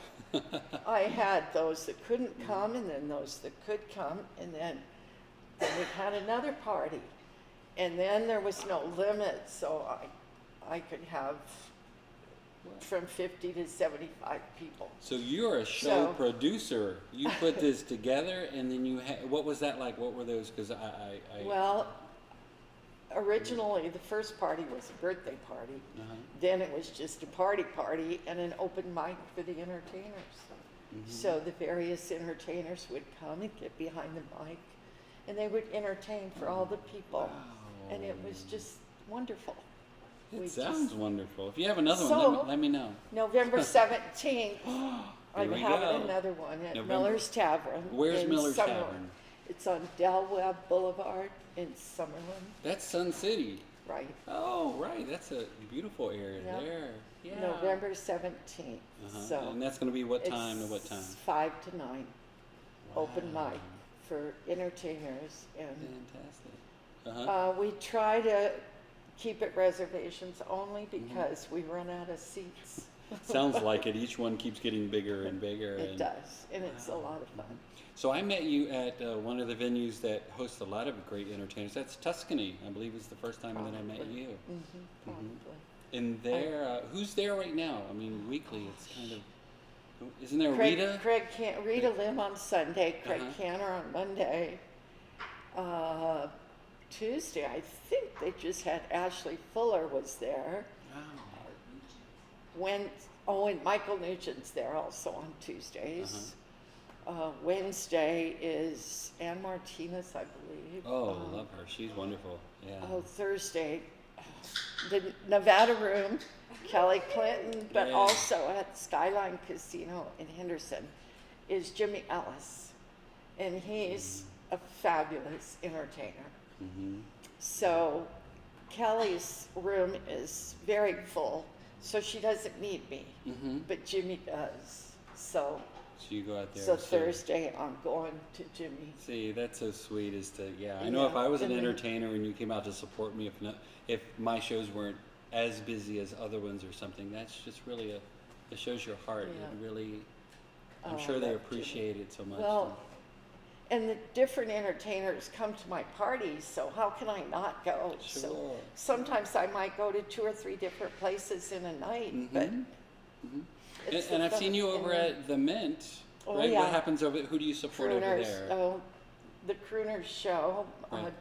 I had those that couldn't come, and then those that could come, and then we had another party. And then there was no limit, so I could have from 50 to 75 people. So you're a show producer. You put this together, and then you what was that like? What were those? Because Well, originally the first party was a birthday party. Then it was just a party and an open mic for the entertainers. So the various entertainers would come and get behind the mic, and they would entertain for all the people. And it was just wonderful. It sounds wonderful. If you have another one, let me know. November 17th, I'm having another one at Miller's Tavern. Where's Miller's Tavern? It's on Del Webb Boulevard in Summerlin. That's Sun City. Right. Oh, right. That's a beautiful area there. Yeah. November 17th. So and that's going to be what time to what time? 5 to 9. Open mic for entertainers. And fantastic. we try to keep it reservations only because we run out of seats. Sounds like it. Each one keeps getting bigger and bigger. It does, and it's a lot of fun. So I met you at one of the venues that hosts a lot of great entertainers. That's Tuscany, I believe, is the first time that I met you. Probably. And there, who's there right now? I mean, weekly, it's kind of, isn't there Rita? Rita Lim on Sunday, Craig Canner on Monday. Tuesday, I think they just had Ashley Fuller was there. And Michael Nugent's there also on Tuesdays. Wednesday is Ann Martinez, I believe. Oh, love her. She's wonderful. Yeah. Thursday, the Nevada Room, Kelly Clinton, but also at Skyline Casino in Henderson is Jimmy Ellis. And he's a fabulous entertainer. So Kelly's room is very full, so she doesn't need me, but Jimmy does. So you go out there. So Thursday I'm going to Jimmy. See, that's so sweet. I know if I was an entertainer and you came out to support me, if my shows weren't as busy as other ones or something, that's just really it shows your heart. It really, I'm sure they appreciate it so much. Well, and the different entertainers come to my parties, so how can I not go? Sure. So sometimes I might go to 2 or 3 different places in a night, but and I've seen you over at the Mint. Right? What happens over? Who do you support over there? The Crooners show,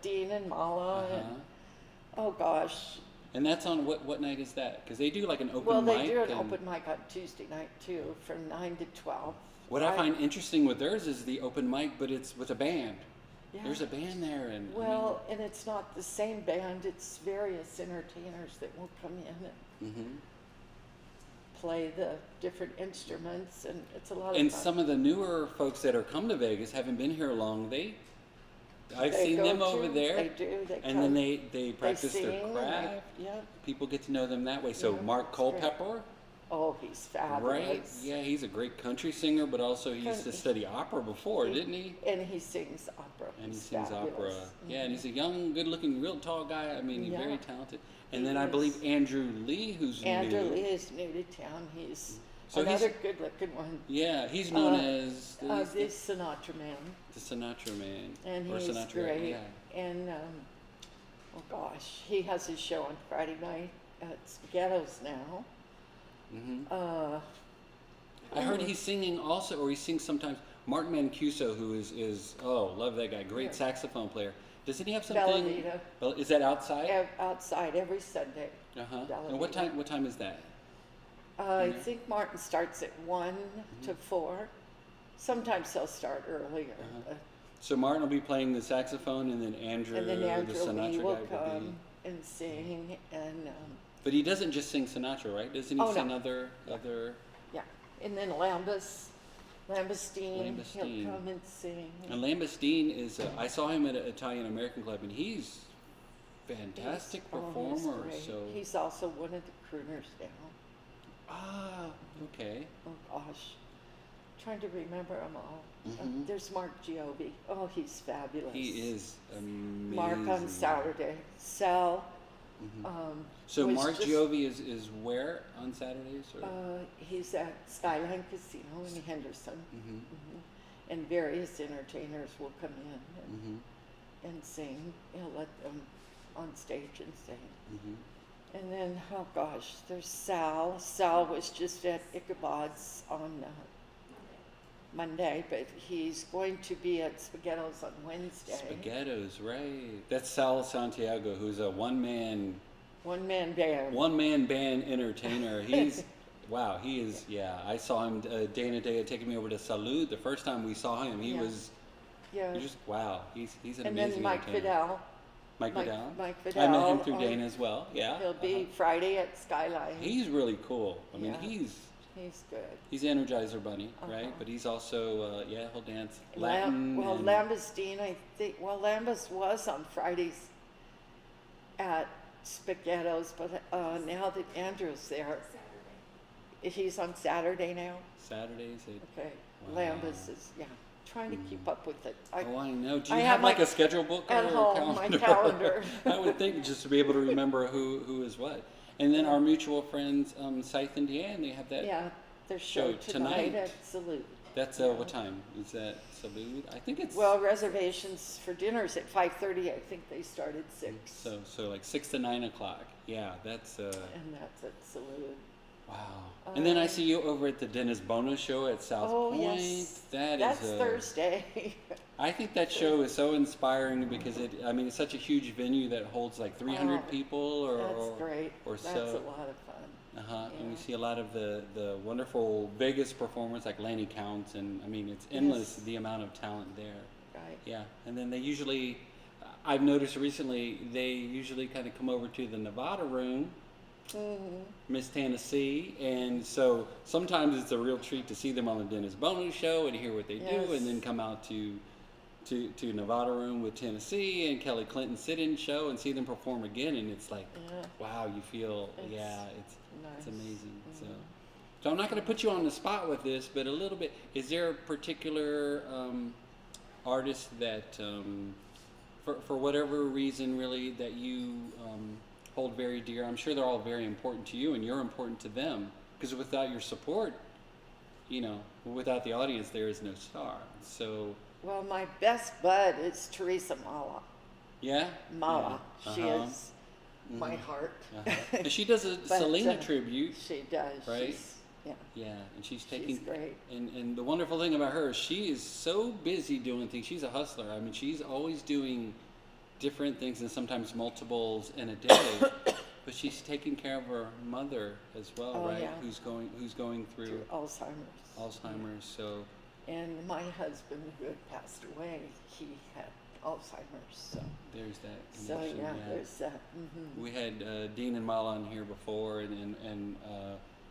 Dean and Mala. And, oh gosh. And that's on what night is that? Because they do like an open mic. Well, they do an open mic on Tuesday night too, from 9 to 12. What I find interesting with theirs is the open mic, but it's with a band. Yeah. There's a band there, and and it's not the same band. It's various entertainers that will come in and play the different instruments, and it's a lot of fun. And some of the newer folks that are come to Vegas haven't been here long. I've seen them over there. They do. And then they practice their craft. People get to know them that way. So Mark Culpepper. Oh, he's fabulous. Right? Yeah, he's a great country singer, but also he used to study opera before, didn't he? And he sings opera. And he sings opera. Yeah, and he's a young, good-looking, real tall guy. I mean, he's very talented. And then I believe Andrew Lee, who's new. Andrew Lee is new to town. He's another good-looking one. Yeah, he's known as the Sinatra Man. The Sinatra Man. And he's great. Yeah. And oh gosh, he has his show on Friday night at Spaghettos now. I heard he's singing also, or he sings sometimes. Mark Mancuso, who is love that guy, great saxophone player. Doesn't he have something? Bellavita. Well, is that outside? Outside every Sunday. And what time is that? I think Martin starts at 1 to 4. Sometimes he'll start earlier. But, So Martin will be playing the saxophone, and then Andrew, and then the Andrew Sinatra Lee will guy, will come be. and sing. And But he doesn't just sing Sinatra, right? Doesn't he Oh, sing no. other? yeah, and then Lambestein, he'll Lambestein. come and sing. And Lambestein is. I saw him at an Italian American club, and he's fantastic He's performer. great. So He's also one of the crooners now. okay. Oh gosh, trying to remember them all. Mhm. There's Mark Giobbi. Oh, he's fabulous. He is amazing. Mark on Saturday. Sal. So was Mark just- Giobbi is where on Saturdays? Or? He's at Skyline Casino in Henderson. Mhm. And various entertainers will come in Mhm. and sing. He'll let them on stage and sing. Mhm. And then, oh gosh, there's Sal. Sal was just at Ichabod's on Monday, but he's going to be at Spaghetto's on Wednesday. Spaghettos, right? That's Sal Santiago, who's a one-man band entertainer. He's wow. He is. Yeah, I saw him. Dana Day had taken me over to Salud the first time we saw him. He Yeah. was. Yeah. He just wow. He's an And amazing then Mike entertainer. Vidal. Mike Vidal. Mike I met him Vidal, through Dana as well. Yeah. He'll be Friday at Skyline. He's really cool. I mean, Yeah. he's good. Energizer Bunny, right? But he's also he'll dance Latin. and- Lambestein, I think. Well, Lambest was on Fridays at Spaghetto's, but now that Andrew's there, he's on Saturday now. Saturdays. Okay, Wow. Lambest is trying to keep up with it. I know. Do you I have have like my- a schedule book or at a home, my calendar? calendar. I would think just to be able to remember who is what. And then our mutual friends, Scythe and Deanne, they have that. Yeah, their show So tonight tonight- at Salute. That's what time is that? Salute? I think it's Well, reservations for dinners at 5:30. I think they started 6. so like 6 to 9 o'clock. Yeah, that's And that's at Salute. wow. And then I see you over at the Dennis Bono show at South Oh, Point. yes. That's Thursday. I think that show is so inspiring because it's such a huge venue that holds like 300 Oh, people That's great. or That's so. a lot of fun. And we see a lot of the wonderful Vegas performers like Lanny Counts, and it's endless Yes. the amount of talent there. Right. Yeah, and then they usually, I've noticed recently, they usually kind of come over to the Nevada room, Miss Tennessee, and so sometimes it's a real treat to see them on the Dennis Bono show and hear what they do, Yes. and then come out to Nevada room with Tennessee and Kelly Clinton sit-in show and see them perform again, and it's like, wow, you feel, it's Nice. amazing. So I'm not going to put you on the spot with this, but a little bit. Is there a particular artist that, for whatever reason, really, that you hold very dear? I'm sure they're all very important to you, and you're important to them. Because without your support, without the audience, there is no star. So. Well, my best bud is Pureza Mala. Yeah. Mala. Yeah. She is my heart. And she does a But, Selena tribute. She does. Right? Yeah. And she's taking. She's great. And the wonderful thing about her is she is so busy doing things. She's a hustler. She's always doing different things and sometimes multiples in a day. But she's taking care of her mother as well, right? Yeah. Who's going through Alzheimer's. So. And my husband, who had passed away, he had Alzheimer's. So There's that. So connection, there's that. Mm-hmm. We had Dean and Mala on here before, and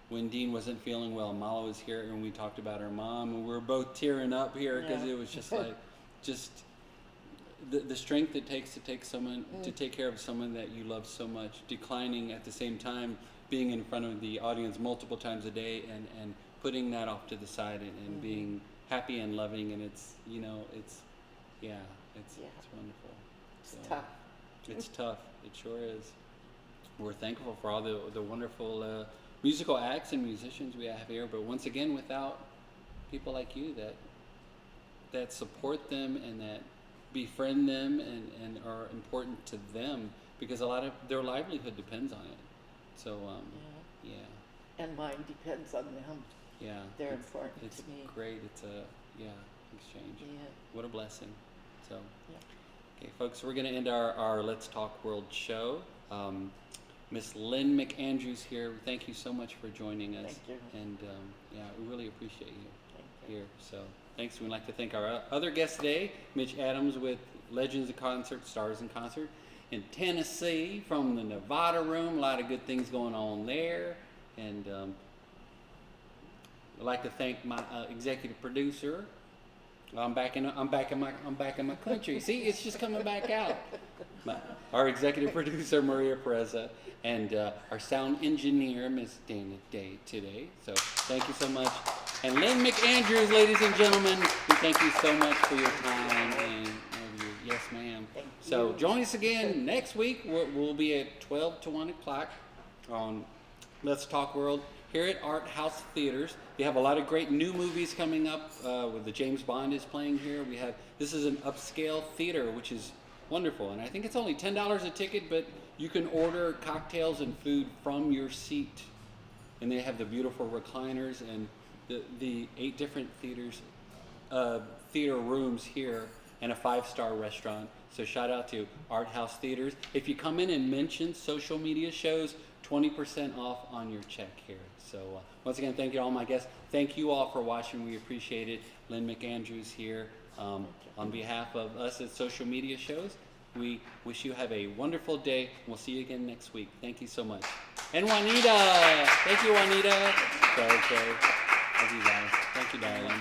when Dean wasn't feeling well, Mala was here, and we talked about her mom, and we were both tearing up here because it was just like, the strength it takes to take someone to take care of someone that you love so much, declining at the same time, being in front of the audience multiple times a day, and putting that off to the side and being happy and loving, and it's wonderful. It's tough. It's tough. It sure is. We're thankful for all the wonderful musical acts and musicians we have here, but once again, without people like you that support them and that befriend them and are important to them, because a lot of their livelihood depends on it. So, And mine depends on them. Yeah. They're it's- important It's to me. great. It's a, exchange. Yeah. What a blessing. So, Yeah. okay, folks, we're going to end our Let's Talk World show. Miss Lynn Mcandrews here. Thank you so much for joining us. Thank you. And we really appreciate you Thank you. here. So, thanks. We'd like to thank our other guest today, Mitch Adams with Legends of Concert, Stars in Concert in Tennessee from the Nevada room. A lot of good things going on there. And I'd like to thank my executive producer. I'm back in my country. See, it's just coming back out. Our executive producer, Maria Pureza, and our sound engineer, Miss Dana Day today. So thank you so much. And Lynn Mcandrews, ladies and gentlemen, we thank you so much for your time and yes, ma'am. Thank So you. join us again next week. We'll be at 12 to 1 o'clock on Let's Talk World here at Art House Theaters. We have a lot of great new movies coming up. With the James Bond is playing here. This is an upscale theater, which is wonderful, and I think it's only $10 a ticket, but you can order cocktails and food from your seat, and they have the beautiful recliners and the 8 different theater rooms here, and a 5-star restaurant. So shout out to Art House Theaters. If you come in and mention social media shows, 20% off on your check here. So once again, thank you to all my guests. Thank you all for watching. We appreciate it. Lynn Mcandrews here. On behalf of us at Social Media Shows, we wish you have a wonderful day. We'll see you again next week. Thank you so much. And Juanita. Thank you, Juanita. Okay. Love you guys. Thank you, darling.